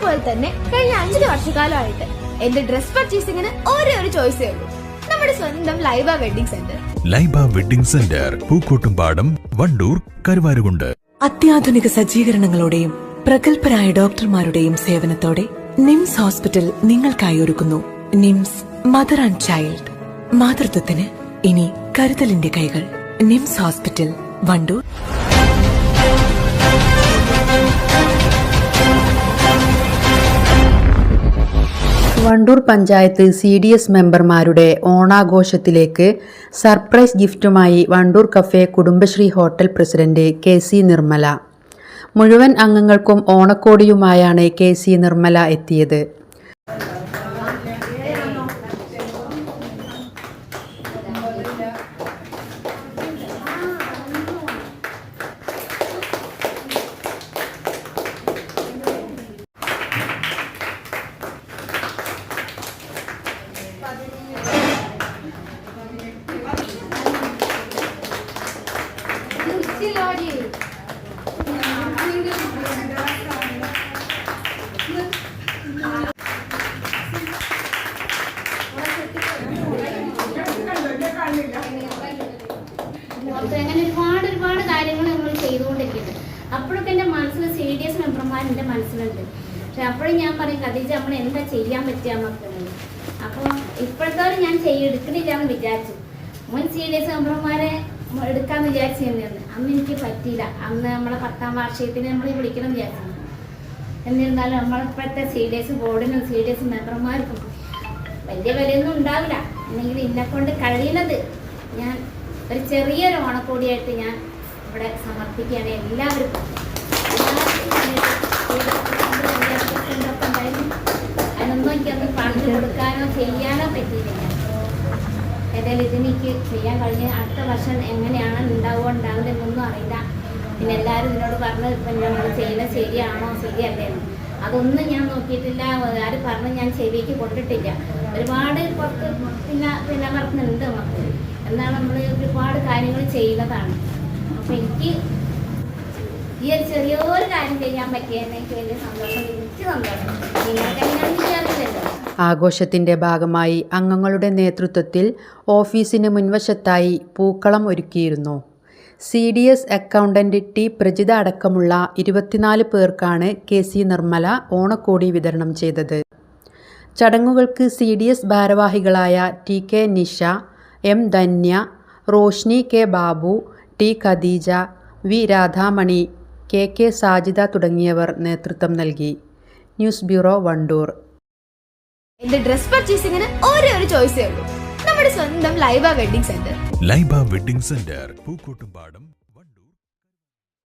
പോലെ തന്നെ കഴിഞ്ഞ 5 വർഷക്കാലമായിട്ട് എന്റെ ഡ്രസ് പർച്ചേസിംഗിന് ഒരേ ഒരു ചോയ്സേ ഉള്ളൂ, നമ്മുടെ സ്വന്തം Laiba wedding centre. Laiba wedding centre, Pookkottumpadam, Wandoor, Karuvarakundu. അത്യാധുനിക സജ്ജീകരണങ്ങളോടെയും പ്രഗത്ഭരായ ഡോക്ടർമാരുടെയും സേവനത്തോടെ നിംസ് ഹോസ്പിറ്റൽ നിങ്ങൾക്കായി ഒരുക്കുന്നു നിംസ് മദർ ആൻഡ് ചൈൽഡ്. മാതൃത്വത്തിന് ഇനി കരുതലിന്റെ കൈകൾ. നിംസ് ഹോസ്പിറ്റൽ, വണ്ടൂർ. വണ്ടൂർ പഞ്ചായത്ത് CDS മെമ്പർമാരുടെ ഓണാഘോഷത്തിലേക്ക് സർപ്രൈസ് ഗിഫ്റ്റുമായി Wandoor cafe Kudumbashree hotel president KC Nirmala. മുഴുവൻ അംഗങ്ങൾക്കും ഓണക്കോടിയുമായാണ് KC നിർമ്മല എത്തിയത്. അങ്ങനെ ഒരുപാട് കാര്യങ്ങൾ നമ്മൾ ചെയ്തുകൊണ്ടിരിക്കുന്നത്. അപ്പോഴൊക്കെ എൻ്റെ മനസ്സിൽ CDS മെമ്പർമാർ എൻ്റെ മനസ്സിലുണ്ട്. പക്ഷെ അപ്പോഴും ഞാൻ പറയും, ഖദീജ നമ്മൾ എന്താ ചെയ്യാൻ പറ്റുക നോക്കുന്നത്. അപ്പോൾ ഇപ്പോഴത്തോളം ഞാൻ എടുക്കണില്ലാന്ന് വിചാരിച്ചു. മുൻ CDS മെമ്പർമാരെ എടുക്കാമെന്ന് വിചാരിച്ചിരുന്നു. അന്ന് എനിക്ക് പറ്റിയില്ല. അന്ന് നമ്മളെ 10ാം വാർഷികത്തിന് നമ്മൾ വിളിക്കണം വിചാരിച്ചു. എന്നിരുന്നാലും നമ്മളിപ്പോഴത്തെ CDS ബോർഡിനും CDS മെമ്പർമാർക്കും വലിയ വിലയൊന്നും ഉണ്ടാവില്ല. അല്ലെങ്കിൽ എന്നെക്കൊണ്ട് കഴിയുന്നത് ഞാൻ ഒരു ചെറിയൊരു ഓണക്കോടിയായിട്ട് ഞാൻ ഇവിടെ സമർപ്പിക്കുകയാണ് എല്ലാവർക്കും. അതിനൊന്നും എനിക്കൊന്ന് പണിത് കൊടുക്കാനോ ചെയ്യാനോ പറ്റിയില്ല. ഏതായാലും ഇതെനിക്ക് ചെയ്യാൻ കഴിഞ്ഞ അടുത്ത വർഷം എങ്ങനെയാണ് ഉണ്ടാവില്ല എന്നൊന്നും അറിയില്ല. പിന്നെ എല്ലാവരും ഇതിനോട് പറഞ്ഞ് ഇപ്പം ഞങ്ങൾ ചെയ്യുന്നത് ശരിയാണോ ശരിയല്ലേന്ന് അതൊന്നും ഞാൻ നോക്കിയിട്ടില്ല. ആരും പറഞ്ഞ് ഞാൻ ചെവിക്ക് കൊണ്ടിട്ടില്ല. ഒരുപാട് പുറത്ത് പിന്നെ മറക്കുന്നുണ്ട് നമുക്ക്. എന്നാൽ നമ്മൾ ഒരുപാട് കാര്യങ്ങൾ ചെയ്യുന്നതാണ്. അപ്പം എനിക്ക് ഈ ഒരു ചെറിയൊരു കാര്യം ചെയ്യാൻ പറ്റിയതിന് എനിക്ക് വലിയ സന്തോഷം. എനിക്ക് സന്തോഷം. നിങ്ങൾക്കെല്ലാം വിചാരിച്ചില്ലല്ലോ. ആഘോഷത്തിന്റെ ഭാഗമായി അംഗങ്ങളുടെ നേതൃത്വത്തിൽ ഓഫീസിന് മുൻവശത്തായി പൂക്കളം ഒരുക്കിയിരുന്നു. CDS അക്കൗണ്ടന്റ് T പ്രജിത അടക്കമുള്ള 24 പേർക്കാണ് KC നിർമ്മല ഓണക്കോടി വിതരണം ചെയ്തത്. ചടങ്ങുകൾക്ക് CDS ഭാരവാഹികളായ TK Nisha, M Dhanya, Roshni K Babu, T Khadija, V Radhamani, KK Sajida തുടങ്ങിയവർ നേതൃത്വം നൽകി. News bureau, Wandoor. എന്റെ ഡ്രസ് പർച്ചേസിംഗിന് ഒരേ ഒരു ചോയ്സേ ഉള്ളൂ, നമ്മുടെ സ്വന്തം Laiba wedding centre. Laiba wedding centre, Pookkottumpadam.